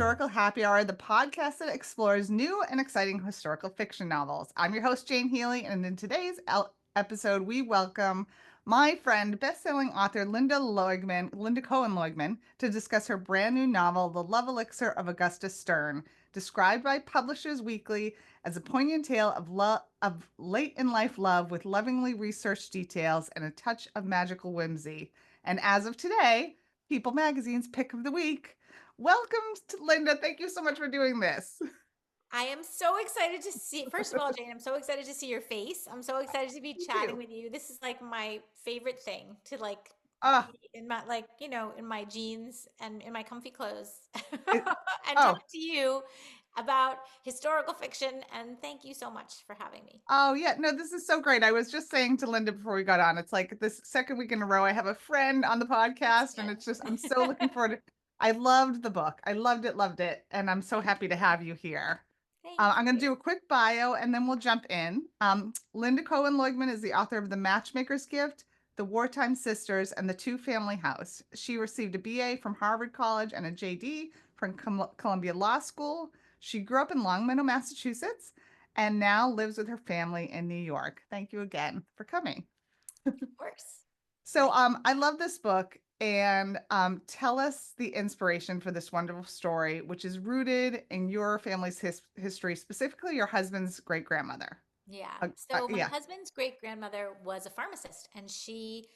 Historical Happy Hour, the podcast that explores new and exciting historical fiction novels. I'm your host, Jane Healey, and in today's episode, we welcome my friend, best-selling author Lynda Cohen Loigman, to discuss her brand new novel, The Love Elixir of Augusta Stern, described by Publishers Weekly as a poignant tale of late-in-life love with lovingly researched details and a touch of magical whimsy. And as of today, People Magazine's pick of the week. Welcome to Lynda. Thank you so much for doing this. I am so excited to see, first of all, Jane, I'm so excited to see your face. I'm so excited to be Me chatting too. with you. This is like my favorite thing to like Oh, be in my in my jeans and in my comfy clothes it, and oh, talk to you about historical fiction. And thank you so much for having me. oh, yeah. No, this is so great. I was just saying to Lynda before we got on, it's like this second week in a row, I have a friend on the That's podcast, and it's just, I'm so looking good. forward to I loved the book. I loved it. And I'm so happy to have you here. Thank I'm going to you. do a quick bio and then we'll jump in. Lynda Cohen Loigman is the author of The Matchmaker's Gift, The Wartime Sisters, and The Two Family House. She received a BA from Harvard College and a JD from Columbia Law School. She grew up in Longmeadow, Massachusetts, and now lives with her family in New York. Thank you again for coming. Of course. So, My I love this book, and tell us the inspiration for this wonderful story, which is rooted in your family's history, specifically your husband's great grandmother. Yeah. So my Yeah. husband's great grandmother was a pharmacist, and she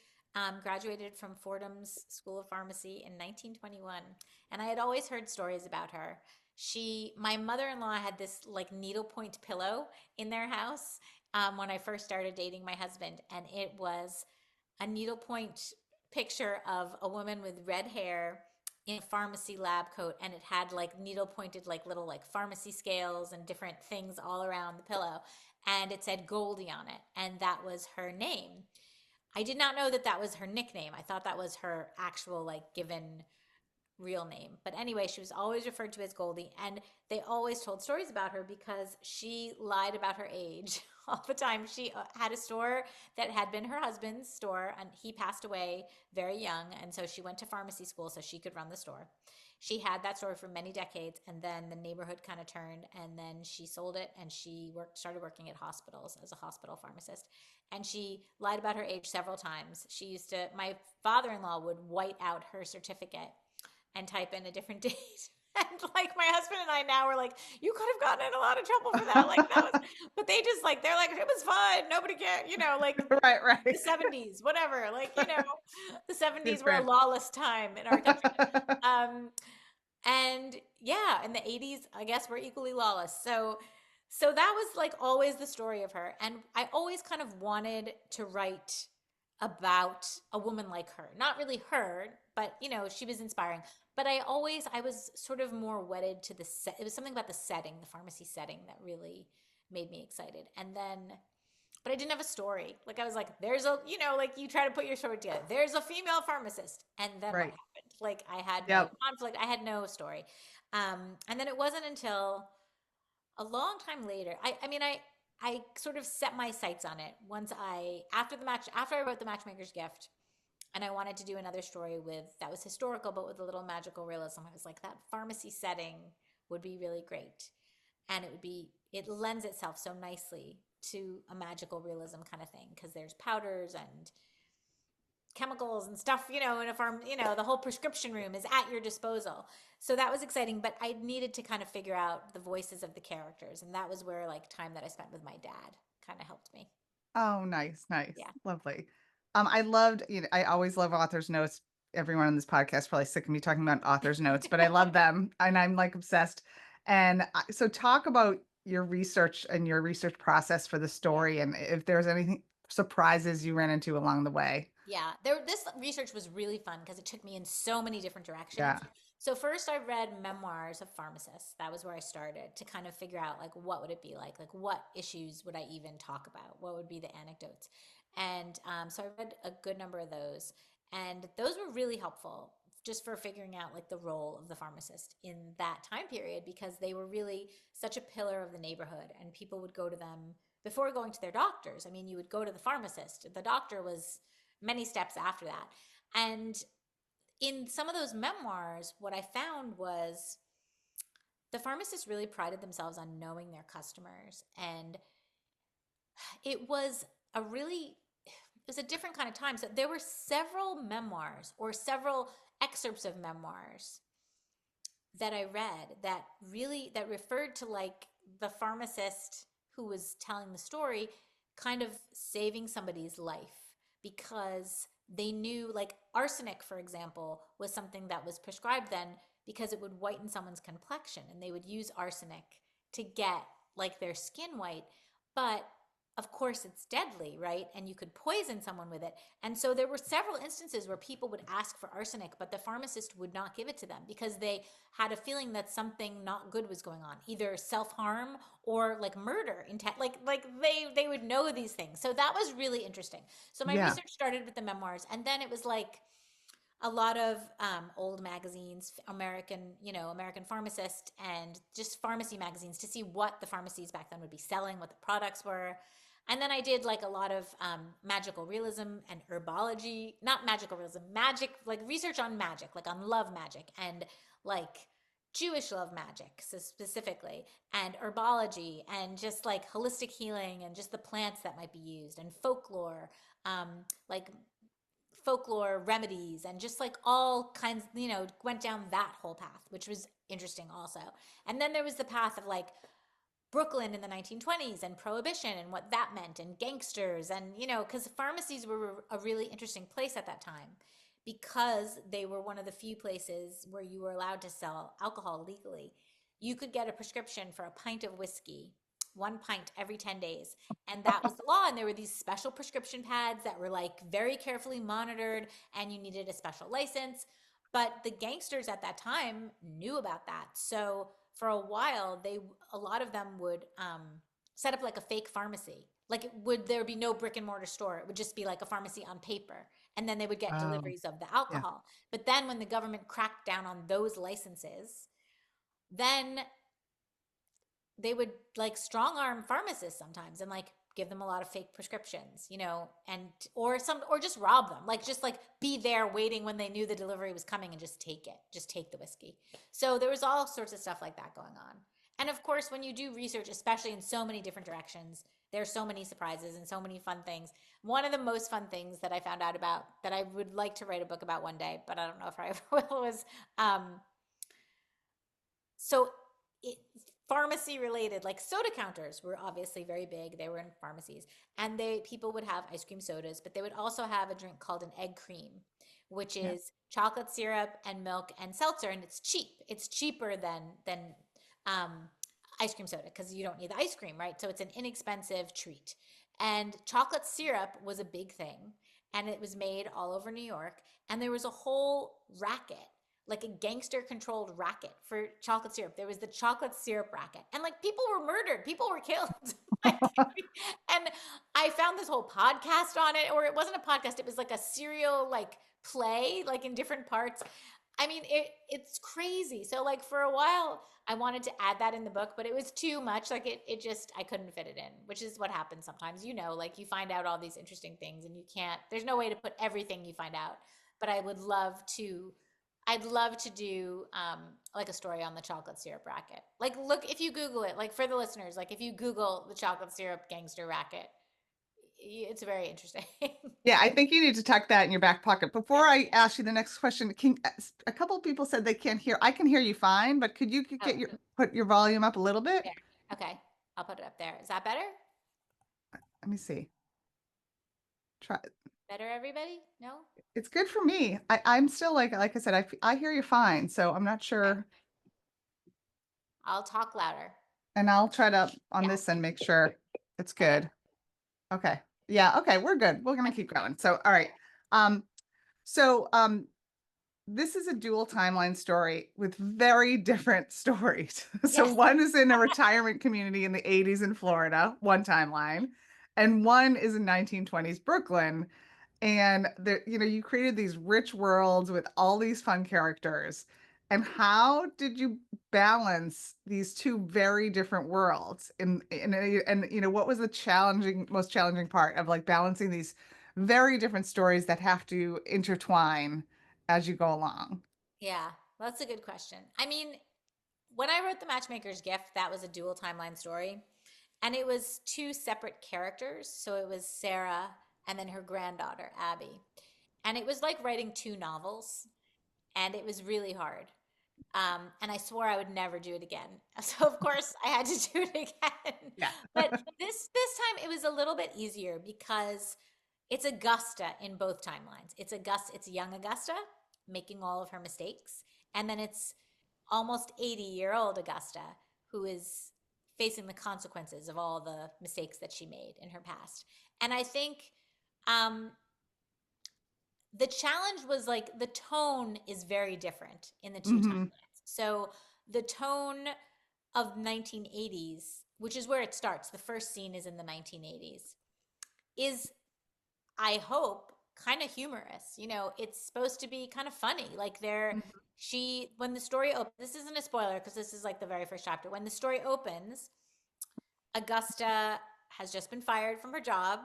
graduated from Fordham's School of Pharmacy in 1921. And I had always heard stories about her. My mother-in-law had this like needlepoint pillow in their house when I first started dating my husband, and it was a needlepoint picture of a woman with red hair in a pharmacy lab coat, and it had like needle pointed like little like pharmacy scales and different things all around the pillow, and it said Goldie on it, and that was her name. I did not know that that was her nickname. I thought that was her actual like given real name. But anyway, she was always referred to as Goldie, and they always told stories about her because she lied about her age all the time. She had a store that had been her husband's store, and he passed away very young, and so she went to pharmacy school so she could run the store. She had that store for many decades, and then the neighborhood kind of turned, and then she sold it, and she started working at hospitals as a hospital pharmacist. And she lied about her age several times. My father-in-law would white out her certificate and type in a different date. And like my husband and I now were like, you could have gotten in a lot of trouble for that. Like that was, but they just like, they're like, it was fun. Nobody cared, like Right, the right. 70s, whatever. Like, the 70s were a Different. lawless time in our country. Um, and yeah, in the 80s, I guess we're equally lawless. So that was like always the story of her. And I always kind of wanted to write about a woman like her. Not really her, but she was inspiring. But I was sort of more wedded to the set. It was something about the setting, the pharmacy setting that really made me excited. And then but I didn't have a story. Like I was like, there's like you try to put your story together. There's a female pharmacist, and then what Right. happened? Like I had no Yep. conflict. I had no story. And then it wasn't until a long time later. I sort of set my sights on it once after I wrote the Matchmaker's Gift, and I wanted to do another story that was historical but with a little magical realism. I was like, that pharmacy setting would be really great, and it lends itself so nicely to a magical realism kind of thing because there's powders and chemicals and stuff, in a farm, the whole prescription room is at your disposal. So that was exciting, but I needed to kind of figure out the voices of the characters. And that was where like time that I spent with my dad kind of helped me. Oh, nice, nice. Yeah. Lovely. I loved, I always love author's notes. Everyone on this podcast is probably sick of me talking about author's notes, but I love them and I'm like obsessed. And so talk about your research and your research process for the Yeah. story and if there's anything surprises you ran into along the way. Yeah, this research was really fun because it took me in so many different Yeah. directions. So first I read memoirs of pharmacists. That was where I started to kind of figure out like what would it be like what issues would I even talk about? What would be the anecdotes? And so I read a good number of those, and those were really helpful just for figuring out like the role of the pharmacist in that time period because they were really such a pillar of the neighborhood, and people would go to them before going to their doctors. I mean, you would go to the pharmacist. The doctor was many steps after that. And in some of those memoirs, what I found was the pharmacists really prided themselves on knowing their customers, and it was a really it was a different kind of time. So there were several memoirs or several excerpts of memoirs that I read that really that referred to like the pharmacist who was telling the story kind of saving somebody's life because they knew like arsenic, for example, was something that was prescribed then because it would whiten someone's complexion and they would use arsenic to get like their skin white. But of course it's deadly, right? And you could poison someone with it. And so there were several instances where people would ask for arsenic, but the pharmacist would not give it to them because they had a feeling that something not good was going on, either self-harm or like murder intent. Like they would know these things. So that was really interesting. So my Yeah. research started with the memoirs, and then it was like a lot of old magazines, American Pharmacist, and just pharmacy magazines to see what the pharmacies back then would be selling, what the products were. And then I did like a lot of magical realism and herbology, not magical realism, magic, like research on magic, like on love magic and like Jewish love magic, so specifically, and herbology and just like holistic healing and just the plants that might be used and folklore, um, like folklore remedies and just like all kinds, went down that whole path, which was interesting also. And then there was the path of like Brooklyn in the 1920s and prohibition and what that meant and gangsters and because pharmacies were a really interesting place at that time because they were one of the few places where you were allowed to sell alcohol legally. You could get a prescription for a pint of whiskey, 1 pint every 10 days. And that was the law. And there were these special prescription pads that were like very carefully monitored, and you needed a special license. But the gangsters at that time knew about that. So for a while, a lot of them would set up like a fake pharmacy. Like would there be no brick and mortar store? It would just be like a pharmacy on paper, and then they would get Oh, deliveries of the yeah. alcohol. But then when the government cracked down on those licenses, then they would like strong arm pharmacists sometimes and like give them a lot of fake prescriptions, and or just rob them, like just like be there waiting when they knew the delivery was coming and just take it, just take the whiskey. So there was all sorts of stuff like that going on. And of course, when you do research, especially in so many different directions, there's so many surprises and so many fun things. One of the most fun things that I found out about that I would like to write a book about one day, but I don't know if I ever will, was so it, pharmacy related, like soda counters were obviously very big. They were in pharmacies, and people would have ice cream sodas, but they would also have a drink called an egg cream, which Yeah. is chocolate syrup and milk and seltzer, and it's cheap. It's cheaper than um, ice cream soda because you don't need the ice cream, right? So it's an inexpensive treat. And chocolate syrup was a big thing, and it was made all over New York, and there was a whole racket, like a gangster controlled racket for chocolate syrup. There was the chocolate syrup racket. And like people were murdered, people were killed. And I found this whole podcast on it, or it wasn't a podcast, it was like a serial like play, like in different parts. I mean, it's crazy. So like for a while I wanted to add that in the book, but it was too much. Like it just I couldn't fit it in, which is what happens sometimes, like you find out all these interesting things and you can't, there's no way to put everything you find out. But I'd love to do like a story on the chocolate syrup racket. Like, look, if you Google it, like for the listeners, like if you Google the chocolate syrup gangster racket, it's very interesting. Yeah, I think you need to tuck that in your back pocket. Yeah. Before I ask you the next question, can a couple of people said they can't hear. I can hear you fine, but could you Oh, get your put your volume up a little bit? there. Okay. I'll put it up there. Is that better? Let me see. Try. Better, everybody? No? It's good for me. I'm still like I said, I hear you fine, so I'm not Okay. sure. I'll talk louder. And I'll try to on Yeah. this and make sure it's Okay. good. Okay. Yeah, okay, we're good. We're gonna Okay. keep going. So, all right. Um, so this is a dual timeline story with very different stories. So Yes. one is in a retirement community in the 80s in Florida, one timeline, and one is in 1920s Brooklyn. And there, you created these rich worlds with all these fun characters. And how did you balance these two very different worlds? And what was the most challenging part of like balancing these very different stories that have to intertwine as you go along? Yeah. That's a good question. I mean, when I wrote The Matchmaker's Gift, that was a dual timeline story. And it was two separate characters. So it was Sarah and then her granddaughter, Abby. And it was like writing two novels, and it was really hard. And I swore I would never do it again. So of course I had to do it again. Yeah. But this time it was a little bit easier because it's Augusta in both timelines. It's young Augusta making all of her mistakes, and then it's almost 80-year-old Augusta who is facing the consequences of all the mistakes that she made in her past. And I think um, the challenge was like the tone is very different in the two Hmm. timelines. So the tone of 1980s, which is where it starts, the first scene is in the 1980s, is, I hope, kind of humorous. It's supposed to be kind of funny. Like when the story opens, this isn't a spoiler because this is like the very first chapter. When the story opens, Augusta has just been fired from her job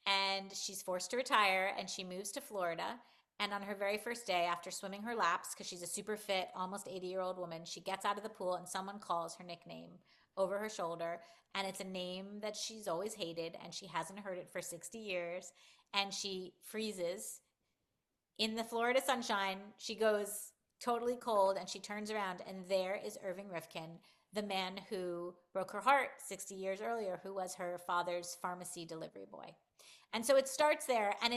and she's forced to retire and she moves to Florida. And on her very first day, after swimming her laps, because she's a super fit, almost 80-year-old woman, she gets out of the pool and someone calls her nickname over her shoulder. And it's a name that she's always hated and she hasn't heard it for 60 years. And she freezes in the Florida sunshine. She goes totally cold and she turns around, and there is Irving Rifkin, the man who broke her heart 60 years earlier, who was her father's pharmacy delivery boy. And so it starts there, and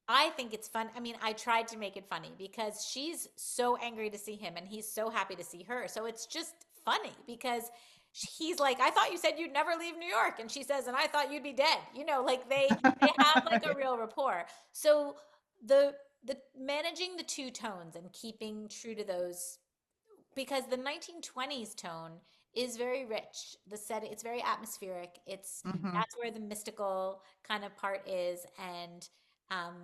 I think it's fun. I mean, I tried to make it funny because she's so angry to see him and he's so happy to see her. So it's just funny because he's like, I thought you said you'd never leave New York. And she says, and I thought you'd be dead. Like they have like a real rapport. So the managing the two tones and keeping true to those, because the 1920s tone is very rich. It's very atmospheric. Hmm. That's where the mystical kind of part is. And um,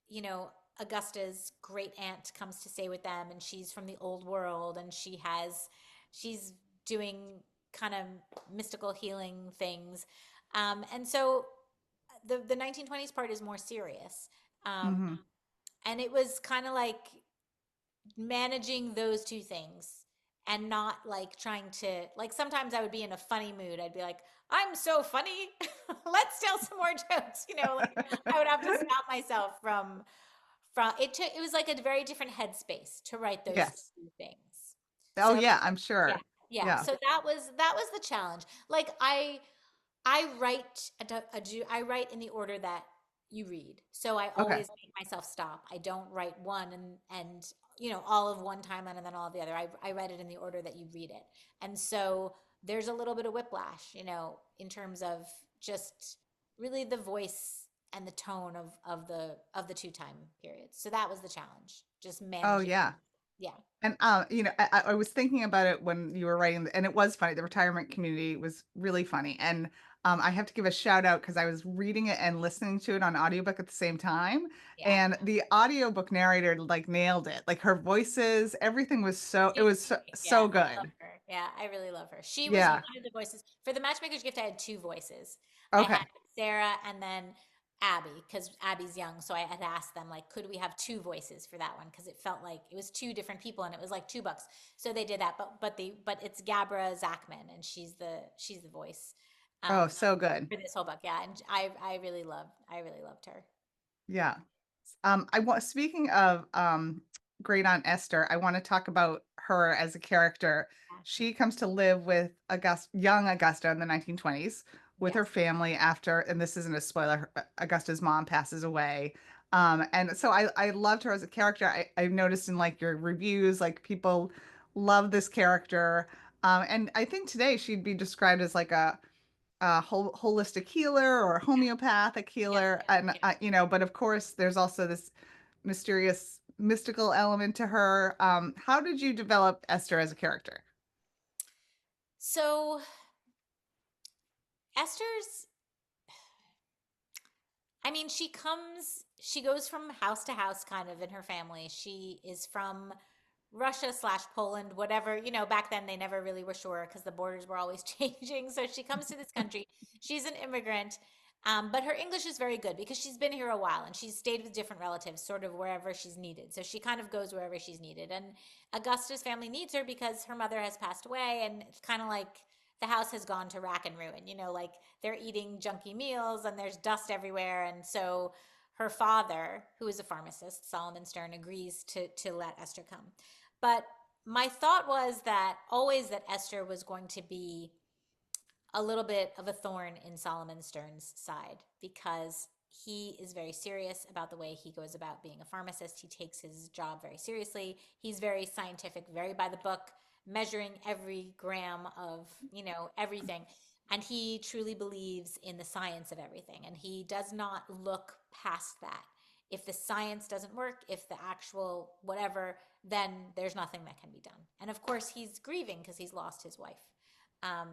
you know, Augusta's great aunt comes to stay with them, and she's from the old world, and she's doing kind of mystical healing things. And so the 1920s part is more serious. Um, Hmm. and it was kind of like managing those two things and not like trying to, like, sometimes I would be in a funny mood. I'd be like, I'm so funny. Let's tell some more jokes. Like I would have to stop myself from it was like a very different headspace to write those Yes. two things. Oh, So yeah, I'm yeah, sure. yeah. Yeah. So that was the challenge. Like I write I write in the order that you read. So I Okay. always make myself stop. I don't write one and all of one timeline and then all of the other. I write it in the order that you read it. And so there's a little bit of whiplash, in terms of just really the voice and the tone of the two time periods. So that was the challenge, just Oh, managing. yeah. Yeah. And, I was thinking about it when you were writing, and it was funny. The retirement community was really funny. And I have to give a shout out because I was reading it and listening to it on audiobook at the same time. Yeah. And the audiobook narrator like nailed it. Like her voices, everything was it She's was so, great. Yeah, so I love good. her. Yeah, I really love her. She was one Yeah. of the voices for the Matchmaker's Gift. I had two voices. I had Okay. Sarah and then Abby, because Abby's young. So I had asked them, like, could we have two voices for that one? Because it felt like it was two different people and it was like $2. So they did that. But it's Gabra Zachman, and she's the voice um Oh, so good. for this whole book. Yeah, and I really loved her. Yeah. I want speaking of Great Aunt Esther, I want to talk about her as a character. She comes to live with young Augusta in the 1920s with her Yes. family after, and this isn't a spoiler, Augusta's mom passes away. And so I loved her as a character. I've noticed in like your reviews, like people love this character. And I think today she'd be described as like a holistic healer or a homeopathic Yep. healer, Yep. and Yep. but of course there's also this mysterious mystical element to her. How did you develop Esther as a character? So Esther's I mean, she goes from house to house kind of in her family. She is from Russia/Poland, whatever. Back then they never really were sure because the borders were always changing. So she comes to this country. She's an immigrant. But her English is very good because she's been here a while and she's stayed with different relatives, sort of wherever she's needed. So she kind of goes wherever she's needed. And Augusta's family needs her because her mother has passed away, and it's kind of like the house has gone to rack and ruin. Like they're eating junky meals and there's dust everywhere. And so her father, who is a pharmacist, Solomon Stern, agrees to let Esther come. But my thought was that always that Esther was going to be a little bit of a thorn in Solomon Stern's side because he is very serious about the way he goes about being a pharmacist. He takes his job very seriously. He's very scientific, very by the book, measuring every gram of, everything. And he truly believes in the science of everything. And he does not look past that. If the science doesn't work, if the actual whatever, then there's nothing that can be done. And of course, he's grieving because he's lost his wife. Um,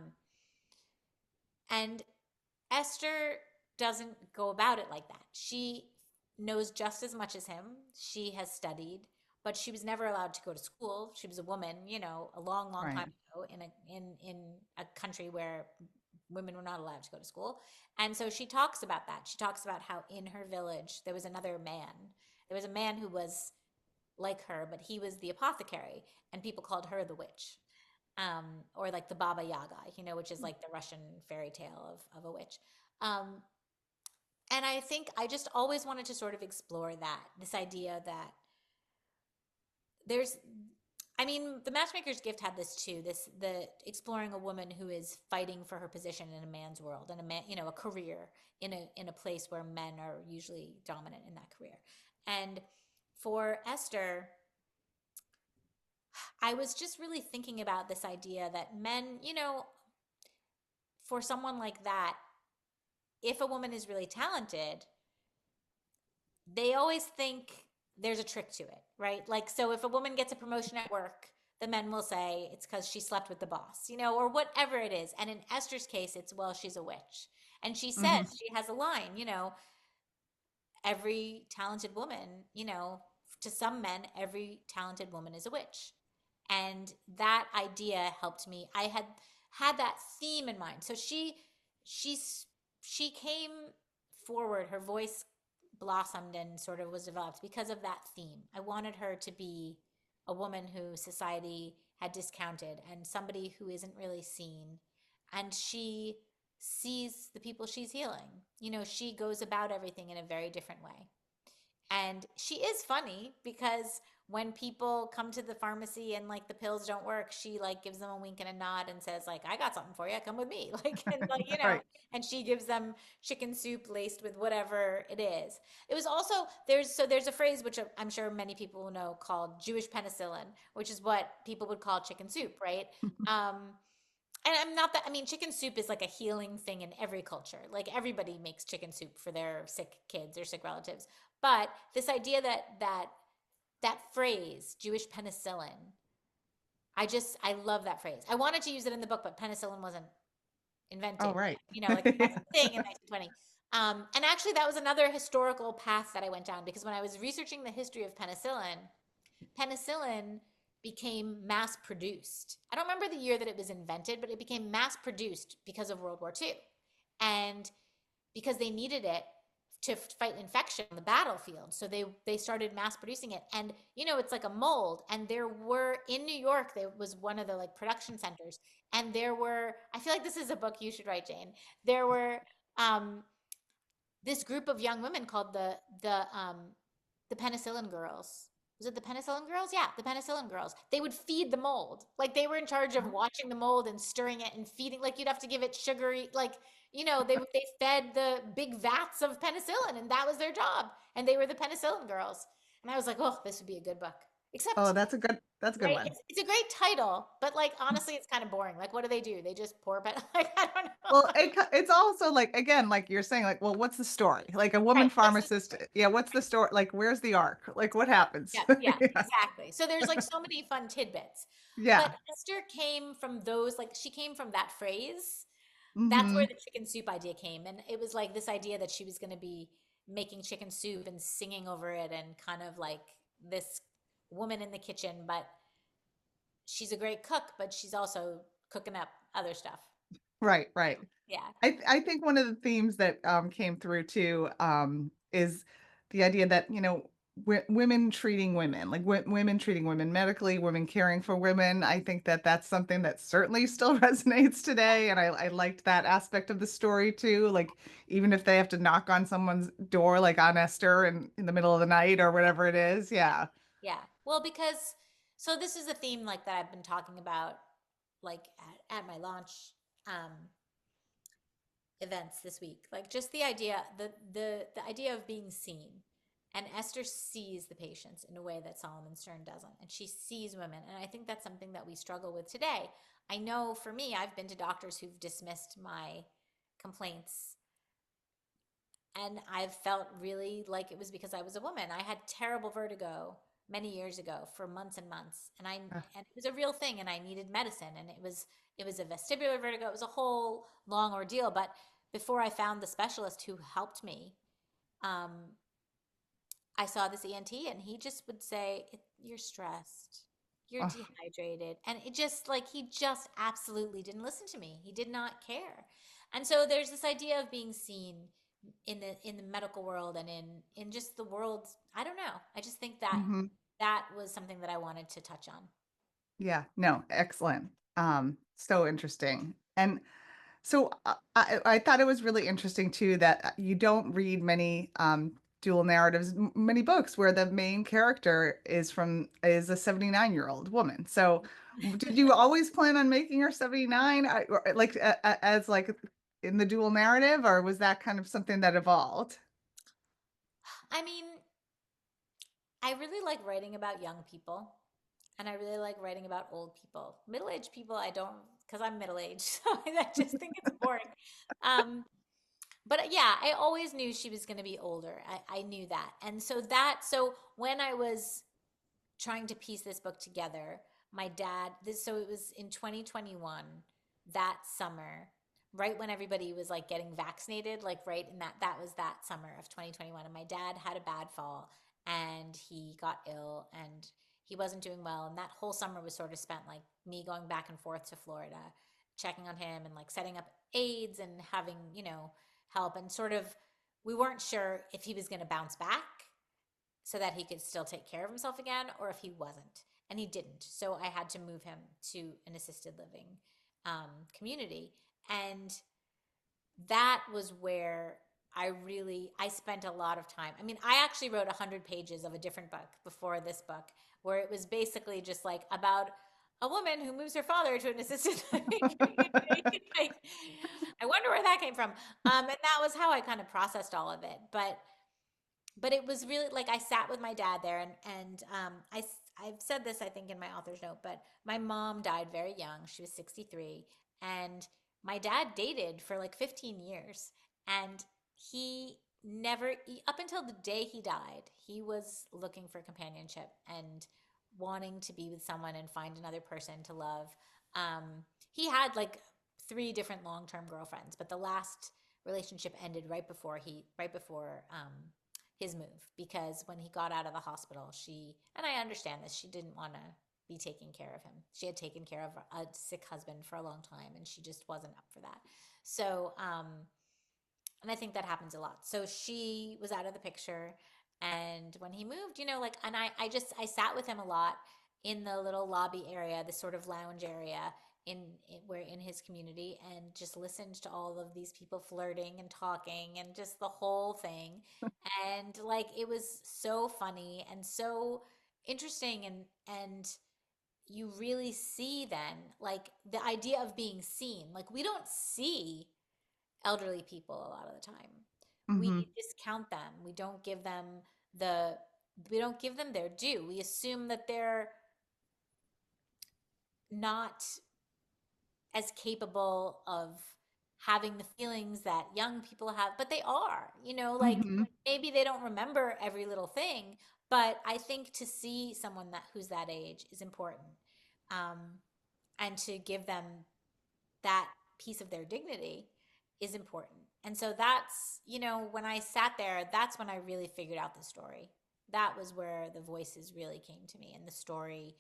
and Esther doesn't go about it like that. She knows just as much as him. She has studied, but she was never allowed to go to school. She was a woman, a long, long Right. time ago in a country where women were not allowed to go to school. And so she talks about that. She talks about how in her village there was another man. There was a man who was like her, but he was the apothecary, and people called her the witch, or like the Baba Yaga, which is like the Russian fairy tale of a witch. Um, and I think I just always wanted to sort of explore that this idea that there's, I mean, the Matchmaker's Gift had this too. The exploring a woman who is fighting for her position in a man's world and a man, a career in a place where men are usually dominant in that career. And for Esther, I was just really thinking about this idea that men, for someone like that, if a woman is really talented, they always think there's a trick to it, right? Like, so if a woman gets a promotion at work, the men will say it's because she slept with the boss, or whatever it is. And in Esther's case, it's, well, she's a witch. And she says, Hmm. she has a line, every talented woman, to some men, every talented woman is a witch. And that idea helped me. I had that theme in mind. So she's she came forward, her voice blossomed and sort of was developed because of that theme. I wanted her to be a woman who society had discounted and somebody who isn't really seen. And she sees the people she's healing. She goes about everything in a very different way. And she is funny because when people come to the pharmacy and like the pills don't work, she like gives them a wink and a nod and says like, I got something for you, come with me. Like, and like, Right. and she gives them chicken soup laced with whatever it is. It was also, there's a phrase which I'm sure many people will know called Jewish penicillin, which is what people would call chicken soup, right? Um, and I'm not that, I mean, chicken soup is like a healing thing in every culture. Like everybody makes chicken soup for their sick kids or sick relatives. But this idea that phrase, Jewish penicillin, I love that phrase. I wanted to use it in the book, but penicillin wasn't Oh, invented. right. Like it wasn't a thing in 1920. And actually, that was another historical path that I went down because when I was researching the history of penicillin became mass produced. I don't remember the year that it was invented, but it became mass produced because of World War II. And because they needed it to fight infection on the battlefield. So they started mass producing it. And it's like a mold. And there were in New York, there was one of the like production centers. And there were, I feel like this is a book you should write, Jane. There were this group of young women called the penicillin girls. Was it the penicillin girls? Yeah, the penicillin girls. They would feed the mold. Like they were in charge of watching the mold and stirring it and feeding. Like you'd have to give it sugary. Like they fed the big vats of penicillin, and that was their job. And they were the penicillin girls. And I was like, oh, this would be a good book. Oh, Except, that's a good right? one. It's a great title, but like honestly, it's kind of boring. Like, what do? They just pour, but like I don't Well, know. it's also like again, like you're saying, like, well, what's the story? Like a woman Right? What's the pharmacist, yeah, what's the story? Like, where's the arc? Like, what happens? Yeah, yeah, Yeah. exactly. So there's like so many fun tidbits. But Yeah. Esther came from those, like she came from that phrase. That's where Hmm. the chicken soup idea came. And it was like this idea that she was going to be making chicken soup and singing over it and kind of like this woman in the kitchen, but she's a great cook, but she's also cooking up other stuff. Right, right. Yeah. I think one of the themes that came through too is the idea that women treating women, like women treating women medically, women caring for women. I think that that's something that certainly still resonates today, and I liked that aspect of the story too. Like even if they have to knock on someone's door, like on Esther, and in the middle of the night or whatever it is, yeah. Yeah. Well, because so this is a theme like that I've been talking about like at my launch um events this week. Like just the idea the idea of being seen. And Esther sees the patients in a way that Solomon Stern doesn't. And she sees women. And I think that's something that we struggle with today. I know for me, I've been to doctors who've dismissed my complaints, and I've felt really like it was because I was a woman. I had terrible vertigo many years ago for months and months, and Uh, it was a real thing, and I needed medicine, and it was a vestibular vertigo. It was a whole long ordeal. But before I found the specialist who helped me, um, I saw this ENT, and he just would say, "You're stressed, you're uh, dehydrated," and it just like he just absolutely didn't listen to me. He did not care, and so there's this idea of being seen in the medical world and in just the world. I don't know. I just think that mhm. that was something that I wanted to touch on. Yeah, no, excellent. So interesting. And so I thought it was really interesting too that you don't read many dual narratives, many books where the main character is a 79-year-old woman. So did you always plan on making her 79, like as like in the dual narrative, or was that kind of something that evolved? I mean, I really like writing about young people, and I really like writing about old people. Middle-aged people, I don't, because I'm middle-aged, so I just think it's boring. Um, but yeah, I always knew she was going to be older. I knew that. And so when I was trying to piece this book together, my dad, so it was in 2021, that summer, right when everybody was like getting vaccinated, like right in that was that summer of 2021. And my dad had a bad fall, and he got ill, and he wasn't doing well. And that whole summer was sort of spent like me going back and forth to Florida, checking on him and like setting up aids and having, help. And sort of, we weren't sure if he was going to bounce back so that he could still take care of himself again, or if he wasn't. And he didn't. So I had to move him to an assisted living community. And that was where I spent a lot of time. I mean, I actually wrote 100 pages of a different book before this book, where it was basically just like about a woman who moves her father to an assisted living community. Like, I wonder where that came from. And that was how I kind of processed all of it. But it was really like I sat with my dad there, and I've said this I think in my author's note, but my mom died very young. She was 63, and my dad dated for like 15 years, and he never up until the day he died, he was looking for companionship and wanting to be with someone and find another person to love. He had like three different long-term girlfriends, but the last relationship ended right before his move, because when he got out of the hospital, and I understand this, she didn't want to be taking care of him. She had taken care of a sick husband for a long time, and she just wasn't up for that. So, and I think that happens a lot. So she was out of the picture. And when he moved, like, and I sat with him a lot in the little lobby area, the sort of lounge area where in his community, and just listened to all of these people flirting and talking and just the whole thing. And like, it was so funny and so interesting. And you really see then like the idea of being seen. Like, we don't see elderly people a lot of the time. We Hmm. discount them. The we don't give them their due. We assume that they're not as capable of having the feelings that young people have, but they are. Like, Hmm. maybe they don't remember every little thing, but I think to see someone who's that age is important. Um, and to give them that piece of their dignity is important. And so that's, when I sat there, that's when I really figured out the story. That was where the voices really came to me, and the story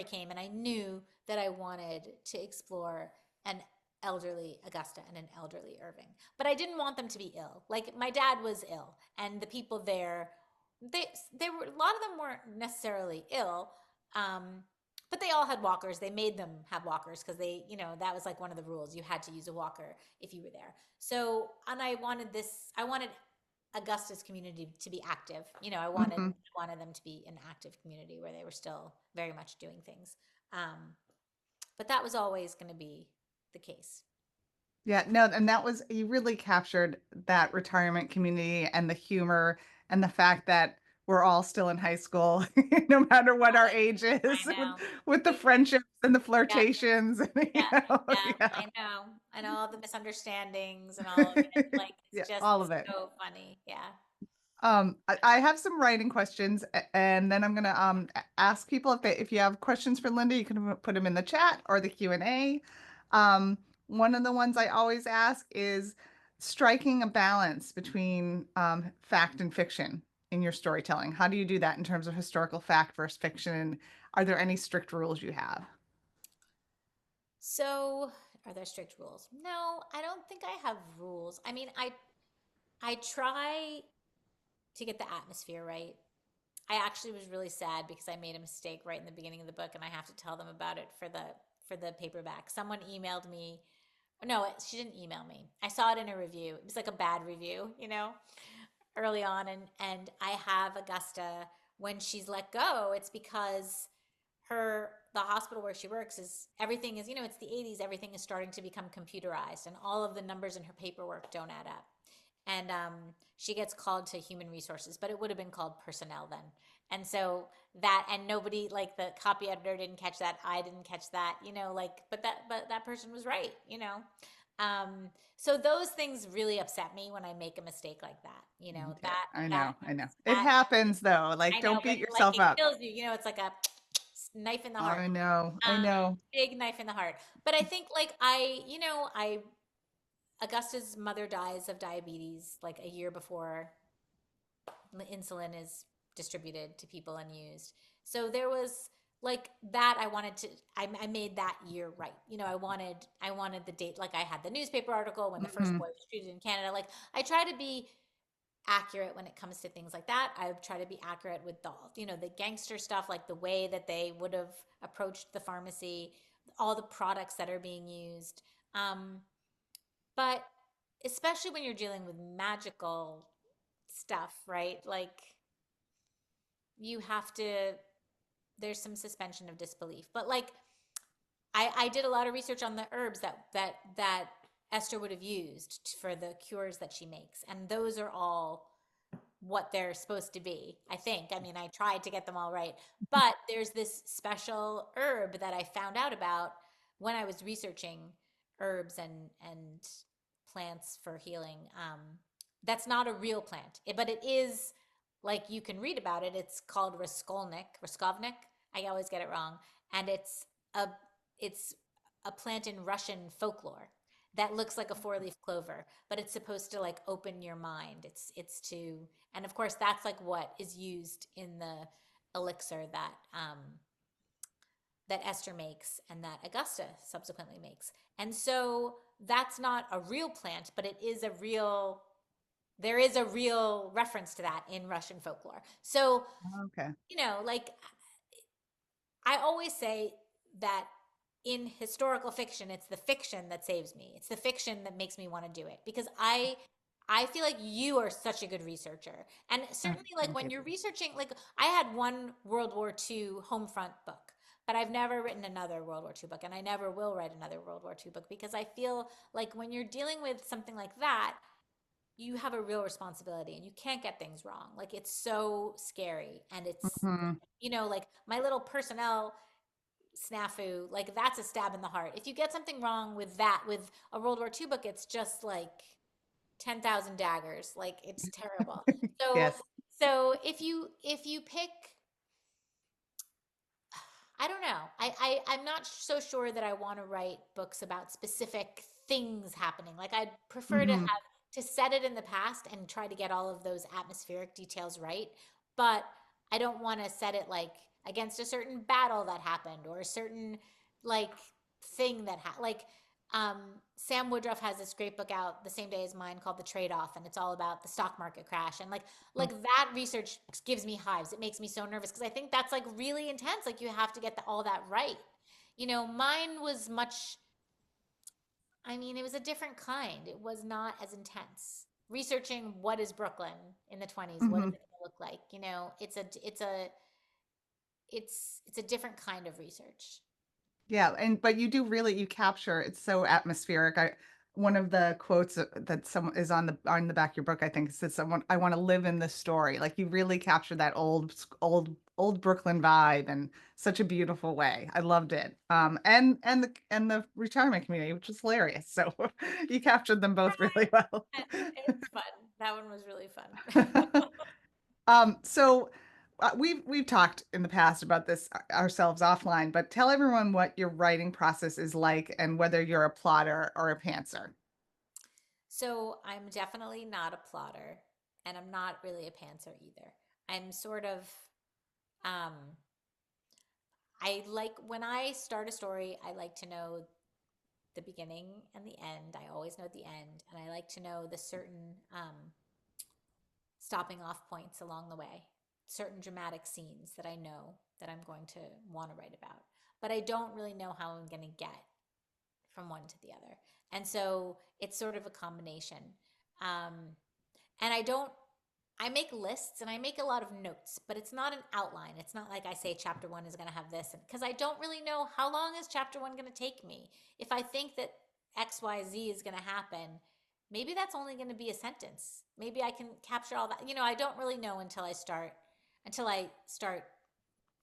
came, and I knew that I wanted to explore an elderly Augusta and an elderly Irving. But I didn't want them to be ill. Like my dad was ill, and the people there, they they were a lot of them weren't necessarily ill, um, but they all had walkers. They made them have walkers because they, that was like one of the rules. You had to use a walker if you were there. So, and I wanted Augusta's community to be active. Hmm. I wanted them to be an active community where they were still very much doing things. But that was always going to be the case. Yeah, no, and that was, you really captured that retirement community and the humor and the fact that we're all still in high school, no matter what our age I is, know. with the We, friendships and the yeah, flirtations, yeah, yeah, yeah, I know. And all the misunderstandings and all of it. Like, yeah, it's just all of it. so funny. Yeah. I have some writing questions, and then I'm gonna ask people if you have questions for Lynda, you can put them in the chat or the Q&A. One of the ones I always ask is striking a balance between fact and fiction in your storytelling. How do you do that in terms of historical fact versus fiction? Are there any strict rules you have? So, are there strict rules? No, I don't think I have rules. I mean, I try to get the atmosphere right. I actually was really sad because I made a mistake right in the beginning of the book, and I have to tell them about it for the paperback. Someone emailed me. No, she didn't email me. I saw it in a review. It was like a bad review, early on, and I have Augusta when she's let go. It's because the hospital where she works is everything is, it's the 80s, everything is starting to become computerized, and all of the numbers in her paperwork don't add up. And she gets called to human resources, but it would have been called personnel then. And so that, and nobody, like the copy editor didn't catch that, I didn't catch that, like, but that person was right. So those things really upset me when I make a mistake like that. Okay, I That know, I know. It that happens though. Like, I know, don't but beat like yourself it up. kills you. It's like a knife in the heart. I know, I know. Big knife in the heart. But I think like I Augusta's mother dies of diabetes like a year before insulin is distributed to people and used. So there was like that I wanted to I made that year right. I wanted the date, like I had the newspaper article when the first Mhm. boy was treated in Canada. Like I try to be accurate when it comes to things like that. I try to be accurate with the gangster stuff, like the way that they would have approached the pharmacy, all the products that are being used. Um, but especially when you're dealing with magical stuff, right? Like you have to, there's some suspension of disbelief. But like I did a lot of research on the herbs that Esther would have used for the cures that she makes, and those are all what they're supposed to be, I think. I mean, I tried to get them all right. But there's this special herb that I found out about when I was researching herbs and plants for healing. That's not a real plant, but it is, like, you can read about it. It's called Raskovnik. I always get it wrong. And a it's a plant in Russian folklore that looks like a four-leaf clover, but it's supposed to like open your mind. It's to, and of course that's like what is used in the elixir that Esther makes and that Augusta subsequently makes. And so that's not a real plant, but it is a real, there is a real reference to that in Russian folklore. So, Okay. like I always say that in historical fiction, it's the fiction that saves me. It's the fiction that makes me want to do it because I feel like you are such a good researcher. And certainly like Thank when you. you're researching, like I had one World War II home front book, but I've never written another World War II book and I never will write another World War II book because I feel like when you're dealing with something like that, you have a real responsibility and you can't get things wrong. Like it's so scary and it's Mhm. like my little personnel snafu, like that's a stab in the heart. If you get something wrong with that, with a World War II book, it's just like 10,000 daggers. Like it's terrible. So, Yes. if you pick, I don't know. I'm not so sure that I want to write books about specific things happening. Like I'd prefer to have Hmm. to set it in the past and try to get all of those atmospheric details right. But I don't want to set it like against a certain battle that happened or a certain like thing that like um, Sam Woodruff has this great book out the same day as mine called The Trade-Off, and it's all about the stock market crash. And like that research gives me hives. It makes me so nervous because I think that's like really intense. Like you have to get all that right. Mine was much, I mean, it was a different kind. It was not as intense. Researching what is Brooklyn in the 20s, what is Mhm. it going to look like? It's a different kind of research. Yeah, and but you capture it's so atmospheric. One of the quotes that someone is on the back of your book, I think, says someone, I want to live in this story. Like you really capture that old Brooklyn vibe in such a beautiful way. I loved it. And the retirement community, which was hilarious. So you captured them both really well. It's fun. That one was really fun. So we've talked in the past about this ourselves offline, but tell everyone what your writing process is like and whether you're a plotter or a pantser. So I'm definitely not a plotter, and I'm not really a pantser either. I'm sort of, um, I like when I start a story, I like to know the beginning and the end. I always know the end, and I like to know the certain stopping off points along the way, certain dramatic scenes that I know that I'm going to want to write about. But I don't really know how I'm going to get from one to the other. And so it's sort of a combination. Um, and I make lists and I make a lot of notes, but it's not an outline. It's not like I say chapter one is going to have this, because I don't really know how long is chapter one going to take me. If I think that XYZ is going to happen, maybe that's only going to be a sentence. Maybe I can capture all that. I don't really know until I start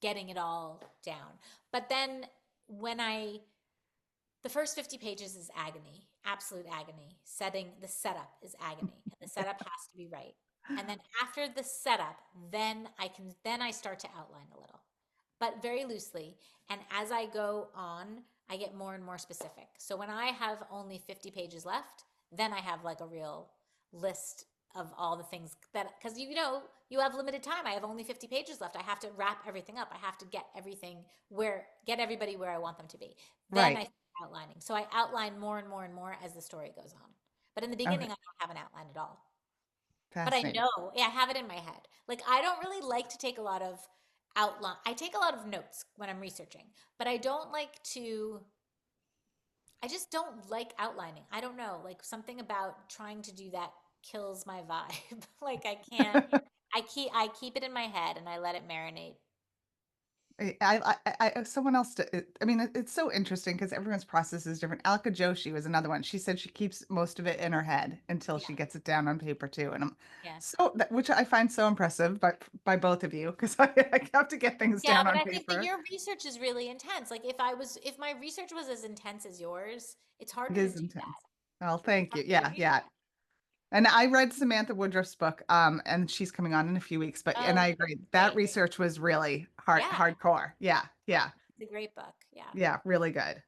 getting it all down. But then when I the first 50 pages is agony, absolute agony. The setup is agony, and the setup has to be right. And then after the setup, then I start to outline a little, but very loosely. And as I go on, I get more and more specific. So when I have only 50 pages left, then I have like a real list of all the things that, because you have limited time. I have only 50 pages left. I have to wrap everything up. I have to get everybody where I want them to be. Then I Right. start outlining. So I outline more and more and more as the story goes on. But in the beginning, Okay. I don't have an outline at all. But I Fascinating. know, yeah, I have it in my head. Like I don't really like to take a lot of outline. I take a lot of notes when I'm researching, but I just don't like outlining. I don't know, like something about trying to do that kills my vibe. Like I can't. I keep it in my head and I let it marinate. Someone else, I mean, it's so interesting because everyone's process is different. Alka Joshi was another one. She said she keeps most of it in her head until Yeah, she gets it down on paper too. And yeah. which I find so impressive, but by both of you, because I have to get things Yeah, down but on I think that paper. your research is really intense. Like if my research was as intense as yours, it's It harder to is do that. intense. Well, It's thank you. harder to Yeah, read yeah. And I read Samantha Woodruff's book, and she's coming on in a few weeks. And that. I Oh, agree, that great. research was really Yeah, hardcore. Yeah, yeah, it's a great book. Yeah. yeah, really good.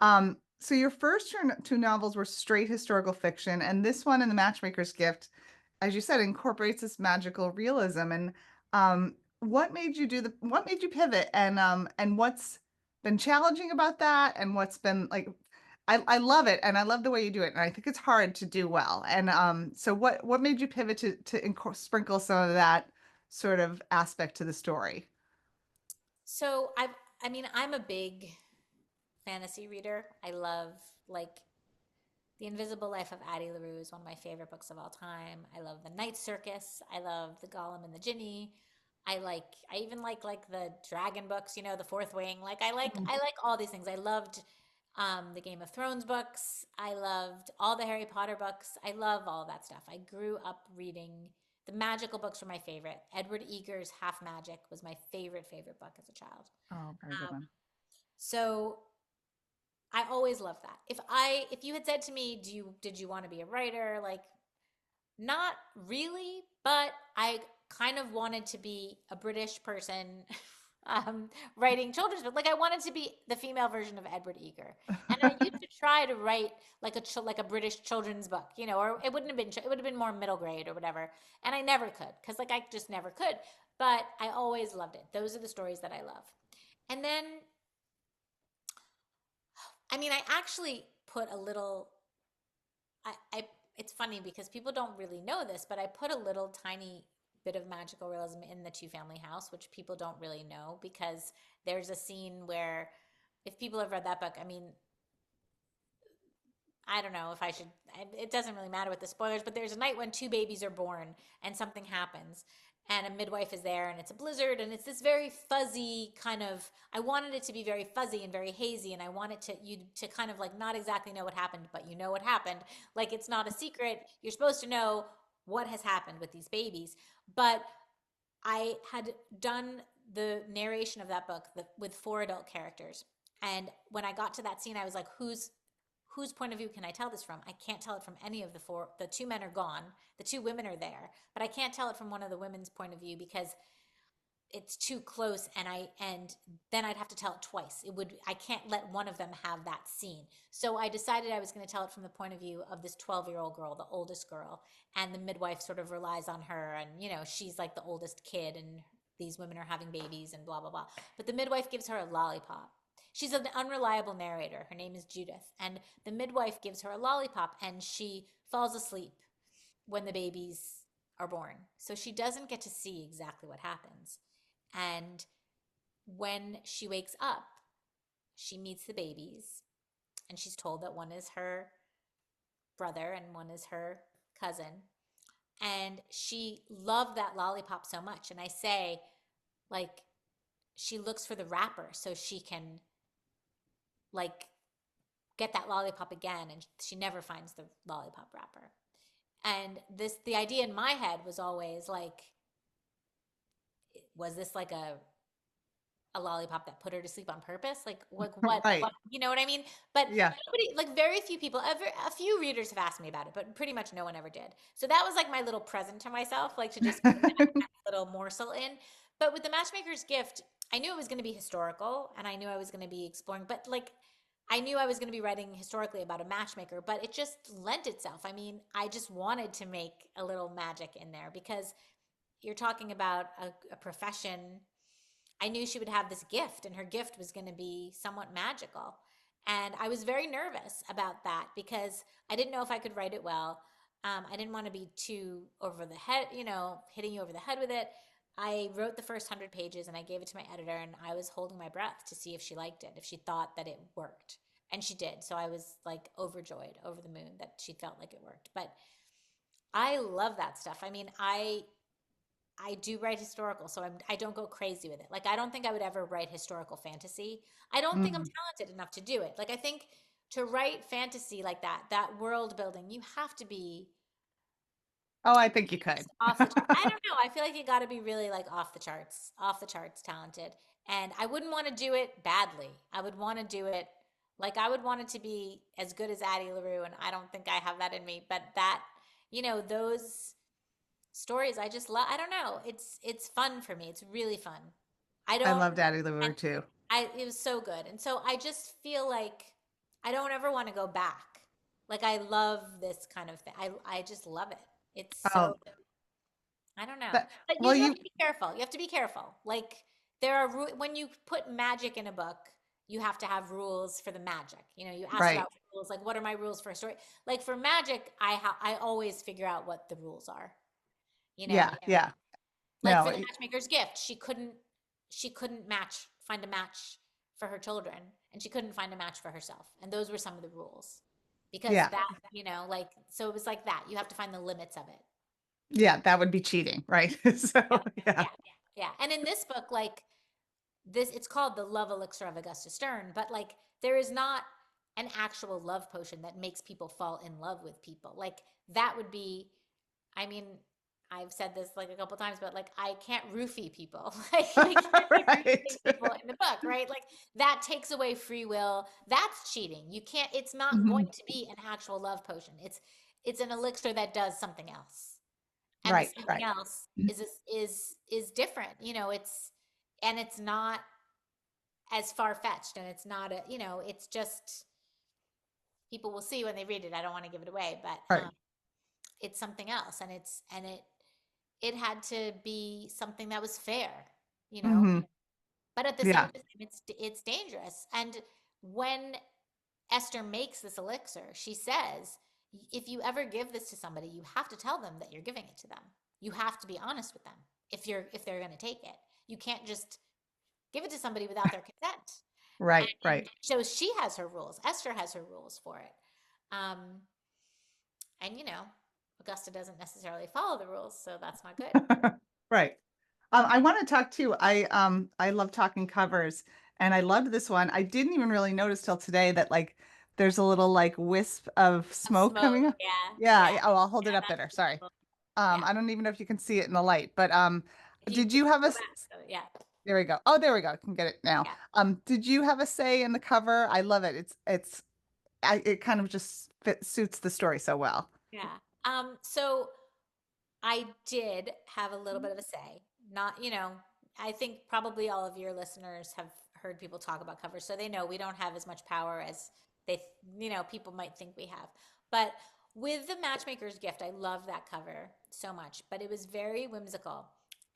So your first two novels were straight historical fiction, and this one, in The Matchmaker's Gift, as you said, incorporates this magical realism. And what made you pivot, and what's been challenging about that, and what's been like, I love it, and I love the way you do it, and I think it's hard to do well. And so what made you pivot to sprinkle some of that sort of aspect to the story? So I mean, I'm a big fantasy reader. I love like The Invisible Life of Addie LaRue is one of my favorite books of all time. I love The Night Circus. I love The Golem and the Ginny. I even like the dragon books, the Fourth Wing. I like all these things. I loved the Game of Thrones books. I loved all the Harry Potter books. I love all that stuff. I grew up reading the magical books were my favorite. Edward Eger's Half Magic was my favorite book as a child. Oh, very good one. So I always loved that. If you had said to me, did you want to be a writer? Like not really, but I kind of wanted to be a British person writing children's books. Like I wanted to be the female version of Edward Eger, and I used to try to write like a British children's book, or it would have been more middle grade or whatever, and I never could because like I just never could. But I always loved it. Those are the stories that I love. And then I mean, I actually put a little, I it's funny because people don't really know this, but I put a little tiny bit of magical realism in the Two Family House, which people don't really know because there's a scene where if people have read that book, I mean, I don't know if I should, it doesn't really matter with the spoilers, but there's a night when two babies are born and something happens and a midwife is there and it's a blizzard and it's this very fuzzy kind of, I wanted it to be very fuzzy and very hazy and I wanted to, you to kind of like not exactly know what happened, but you know what happened. Like it's not a secret. You're supposed to know what has happened with these babies. But I had done the narration of that book with four adult characters. And when I got to that scene, I was like, whose point of view can I tell this from? I can't tell it from any of the four. The two men are gone. The two women are there, but I can't tell it from one of the women's point of view because it's too close and then I'd have to tell it twice. It would I can't let one of them have that scene. So I decided I was going to tell it from the point of view of this 12-year-old girl, the oldest girl, and the midwife sort of relies on her and she's like the oldest kid and these women are having babies and blah blah blah. But the midwife gives her a lollipop. She's an unreliable narrator. Her name is Judith, and the midwife gives her a lollipop and she falls asleep when the babies are born. So she doesn't get to see exactly what happens. And when she wakes up, she meets the babies and she's told that one is her brother and one is her cousin. And she loved that lollipop so much. And I say, like, she looks for the wrapper so she can, like, get that lollipop again. And she never finds the lollipop wrapper. And the idea in my head was always like, was this like a lollipop that put her to sleep on purpose? Like what, Right. you know what I mean? But Yeah. nobody, like very few people, a few readers have asked me about it, but pretty much no one ever did. So that was like my little present to myself, like to just put that little morsel in. But with the matchmaker's gift, I knew it was going to be historical and I knew I was going to be exploring, but like I knew I was going to be writing historically about a matchmaker, but it just lent itself. I mean, I just wanted to make a little magic in there because you're talking about a profession. I knew she would have this gift and her gift was going to be somewhat magical. And I was very nervous about that because I didn't know if I could write it well. I didn't want to be too over the head, hitting you over the head with it. I wrote the first 100 pages and I gave it to my editor and I was holding my breath to see if she liked it, if she thought that it worked. And she did. So I was like overjoyed, over the moon that she felt like it worked. But I love that stuff. I mean, I do write historical, so I don't go crazy with it. Like I don't think I would ever write historical fantasy. I don't think I'm Mhm. talented enough to do it. Like I think to write fantasy like that world building, you have to be Oh, I think you could. just off the chart. I don't know. I feel like you got to be really like off the charts talented. And I wouldn't want to do it badly. I would want to do it like I would want it to be as good as Addie LaRue, and I don't think I have that in me. But that, those stories I just love. I don't know. It's fun for me. It's really fun. I I don't love Daddy and Liver too. I it was so good. And so I just feel like I don't ever want to go back. Like I love this kind of thing. I just love it. It's so Oh, I don't know. that, But well, you have you, to be careful. You have to be careful. Like when you put magic in a book, you have to have rules for the magic. You asked right. about rules, like what are my rules for a story? Like for magic, I always figure out what the rules are. You know, Yeah. Yeah. like No, for the matchmaker's gift, she couldn't find a match for her children, and she couldn't find a match for herself. And those were some of the rules. Because yeah. that, like so it was like that. You have to find the limits of it. Yeah. That would be cheating. Right. So, Yeah. yeah. Yeah. Yeah. And in this book, like this, it's called the Love Elixir of Augusta Stern, but like there is not an actual love potion that makes people fall in love with people. Like that would be, I mean, I've said this like a couple times, but like I can't roofie people. Like I can't be Right. roofing people in the book, right? Like that takes away free will. That's cheating. You can't. It's not going Mhm. to be an actual love potion. It's an elixir that does something else, and the Right. something Right. else is different. It's not as far fetched, and it's not it's just people will see when they read it. I don't want to give it away, but Right. it's something else, and it had to be something that was fair, you know. Hmm. But at the same Yeah. time, it's dangerous. And when Esther makes this elixir. She says, if you ever give this to somebody, you have to tell them that you're giving it to them. You have to be honest with them if they're going to take it. You can't just give it to somebody without their consent. Right, And right. so she has her rules. Esther has her rules for it. Um, and Augusta doesn't necessarily follow the rules, so that's not good. Right. I want to talk too. I love talking covers, and I loved this one. I didn't even really notice till today that like there's a little like wisp of Of smoke smoke, coming up. yeah, Yeah, yeah, yeah. Oh, I'll hold it yeah. up That's better. Sorry. cool. Yeah. I don't even know if you can see it in the light, but If you did you have go back, so yeah, there we go. Oh, there we go. I can get it now. yeah, Did you have a say in the cover? I love it. It kind of just suits the story so well. yeah. So I did have a little bit of a say. Not, I think probably all of your listeners have heard people talk about covers, so they know we don't have as much power as they, people might think we have. But with the Matchmaker's Gift, I love that cover so much, but it was very whimsical,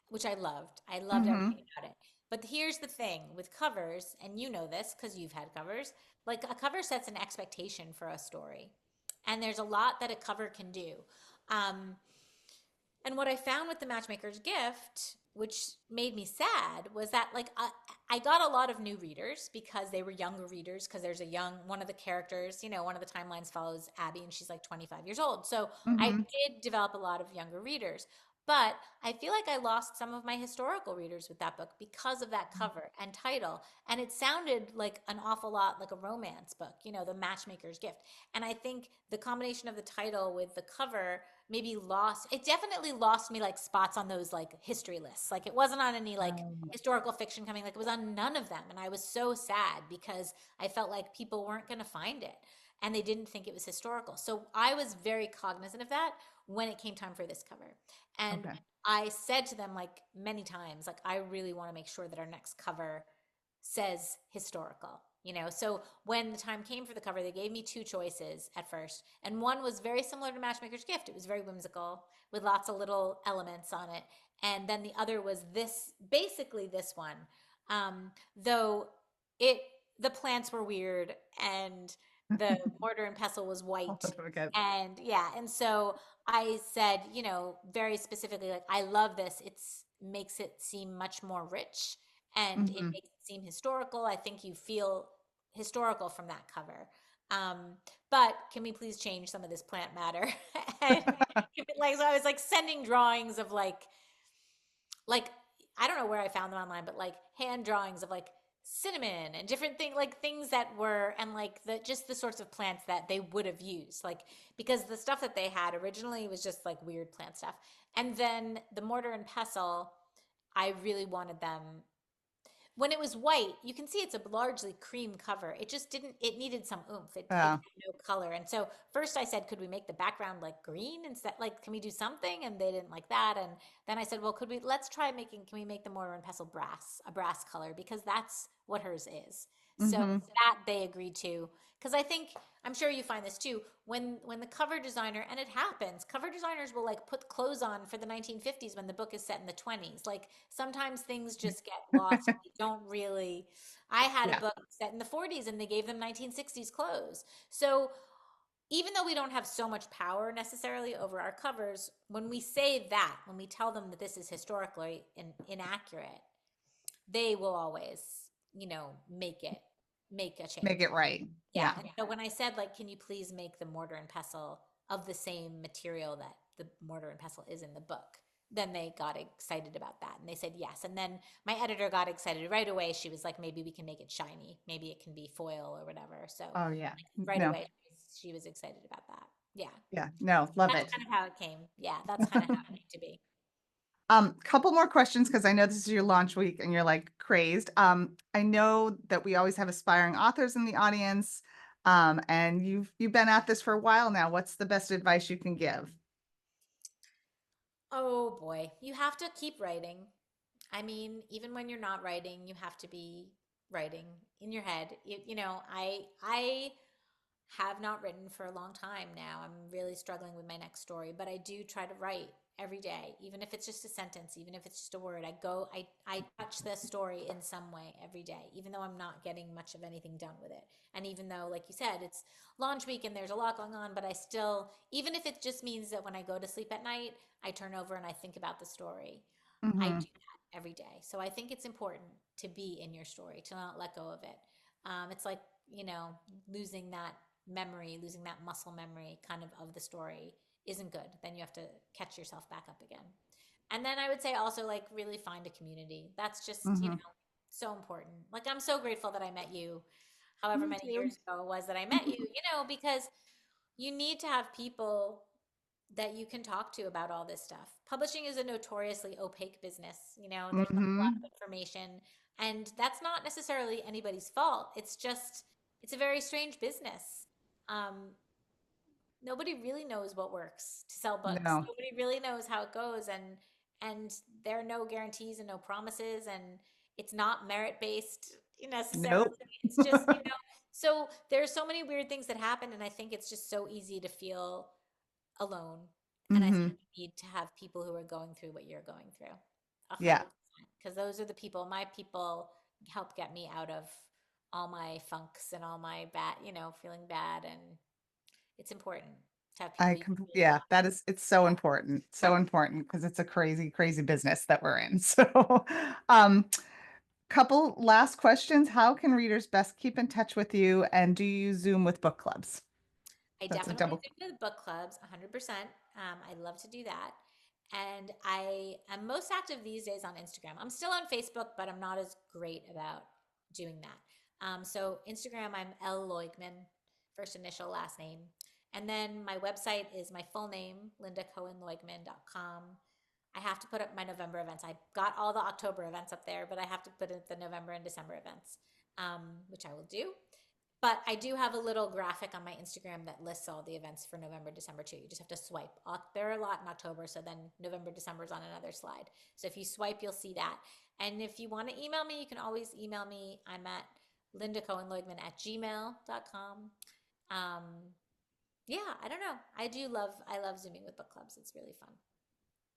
which I loved. I loved Mm-hmm. everything about it. But here's the thing with covers, and you know this because you've had covers, like a cover sets an expectation for a story. And there's a lot that a cover can do. Um, and what I found with the Matchmaker's Gift, which made me sad, was that like I got a lot of new readers because they were younger readers. Because there's one of the characters, one of the timelines follows Abby, and she's like 25 years old. So I Mm-hmm. did develop a lot of younger readers. But I feel like I lost some of my historical readers with that book because of that cover and title. And it sounded like an awful lot like a romance book, The Matchmaker's Gift. And I think the combination of the title with the cover maybe lost it definitely lost me like spots on those like history lists. Like it wasn't on any like historical fiction coming, like it was on none of them. And I was so sad because I felt like people weren't going to find it and they didn't think it was historical. So I was very cognizant of that when it came time for this cover. And Okay. I said to them like many times, like, I really want to make sure that our next cover says historical. So when the time came for the cover, they gave me two choices at first, and one was very similar to Matchmaker's Gift. It was very whimsical with lots of little elements on it, and then the other was basically this one, though it the plants were weird and the mortar and pestle was white, Okay. and yeah, and so I said, very specifically, like, I love this. It's makes it seem much more rich and it Mm-hmm. makes it seem historical. I think you feel historical from that cover. But can we please change some of this plant matter? And like, so I was like sending drawings of like I don't know where I found them online, but like hand drawings of like cinnamon and different things, like things that were, and like the sorts of plants that they would have used, like, because the stuff that they had originally was just like weird plant stuff. And then the mortar and pestle, I really wanted them when it was white. You can see it's a largely cream cover. It just didn't, it needed some oomph. It Yeah. had no color. And so first I said, could we make the background like green instead? Like, can we do something? And they didn't like that. And then I said, well, let's try can we make the mortar and pestle a brass color? Because that's what hers is. So Mm-hmm. that they agreed to. Because I think, I'm sure you find this too, when the cover designer, and it happens, cover designers will like put clothes on for the 1950s when the book is set in the 20s. Like sometimes things just get lost. You don't really. I had a Yeah. book set in the 40s and they gave them 1960s clothes. So even though we don't have so much power necessarily over our covers, when we say that, when we tell them that this is historically inaccurate, they will always, make a Make change. it right. Yeah. Yeah. And so when I said, like, can you please make the mortar and pestle of the same material that the mortar and pestle is in the book? Then they got excited about that and they said yes. And then my editor got excited right away. She was like, maybe we can make it shiny. Maybe it can be foil or whatever. So Oh yeah. right No. away, she was excited about that. Yeah. Yeah. No. Love That's it. kind of how it came. Yeah. That's kind of how it came to be. Couple more questions because I know this is your launch week and you're like crazed. I know that we always have aspiring authors in the audience. And you've been at this for a while now. What's the best advice you can give? Oh boy. You have to keep writing. I mean, even when you're not writing, you have to be writing in your head. I have not written for a long time now. I'm really struggling with my next story, but I do try to write. every day, even if it's just a sentence, even if it's just a word. I touch the story in some way every day, even though I'm not getting much of anything done with it. And even though, like you said, it's launch week and there's a lot going on, but I still, even if it just means that when I go to sleep at night, I turn over and I think about the story. I Hmm. do that every day. So I think it's important to be in your story, to not let go of it. It's like, losing that memory, losing that muscle memory of the story isn't good. Then you have to catch yourself back up again. And then I would say also like really find a community. That's just, Hmm. so important. Like I'm so grateful that I met you however Me many too. years ago it was that I met you, because you need to have people that you can talk to about all this stuff. Publishing is a notoriously opaque business. There's not a lot Hmm. of information, and that's not necessarily anybody's fault. It's a very strange business. Um, Nobody really knows what works to sell books. No, Nobody really knows how it goes, and there are no guarantees and no promises, and it's not merit based necessarily. nope. It's just, so there's so many weird things that happen, and I think it's just so easy to feel alone. And I think Hmm. you need to have people who are going through what you're going through. A Yeah, 100%. Because those are the people, my people help get me out of all my funks and all my bad, feeling bad. And it's important to have people you can really yeah, talk that is, it's so important because it's a crazy, crazy business that we're in. So, um, couple last questions. How can readers best keep in touch with you? And do you Zoom with book clubs? I That's a definitely double. do the book clubs 100%. I love to do that. And I am most active these days on Instagram. I'm still on Facebook, but I'm not as great about doing that. So Instagram, I'm L Loigman, first initial, last name. And then my website is my full name, lindacohenloigman.com. I have to put up my November events. I got all the October events up there, but I have to put in the November and December events, which I will do. But I do have a little graphic on my Instagram that lists all the events for November, December too. You just have to swipe. There are a lot in October, so then November, December is on another slide. So if you swipe, you'll see that. And if you want to email me, you can always email me. I'm at lindacohenloigman@gmail.com. Um, yeah, I don't know. I love Zooming with book clubs. It's really fun.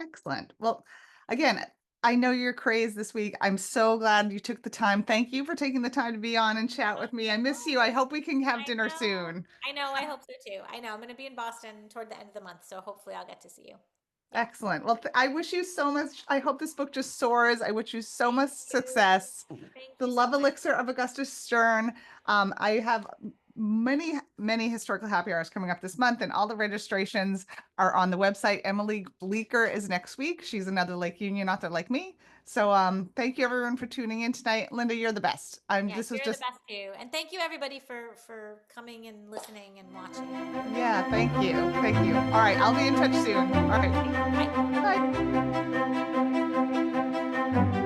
Excellent. Well, again, I know you're crazed this week. I'm so glad you took the time. Thank you for taking the time to be on and chat with me. I miss you. I hope we can have I dinner know. soon. I know. I hope so too. I know. I'm going to be in Boston toward the end of the month, so hopefully I'll get to see you. Yeah. Excellent. Well, I wish you so much. I hope this book just soars. I wish you so Thank much you. success. Thank The you so Love much. Elixir of Augusta Stern. I have many, many historical happy hours coming up this month, and all the registrations are on the website. Emily Bleeker is next week. She's another Lake Union author like me. So thank you everyone for tuning in tonight. Linda, you're the best. Yes, This was you're the just, best too. And thank you everybody for coming and listening and watching. yeah, thank you. Thank you. All right, I'll be in touch soon. All right. Bye. Bye.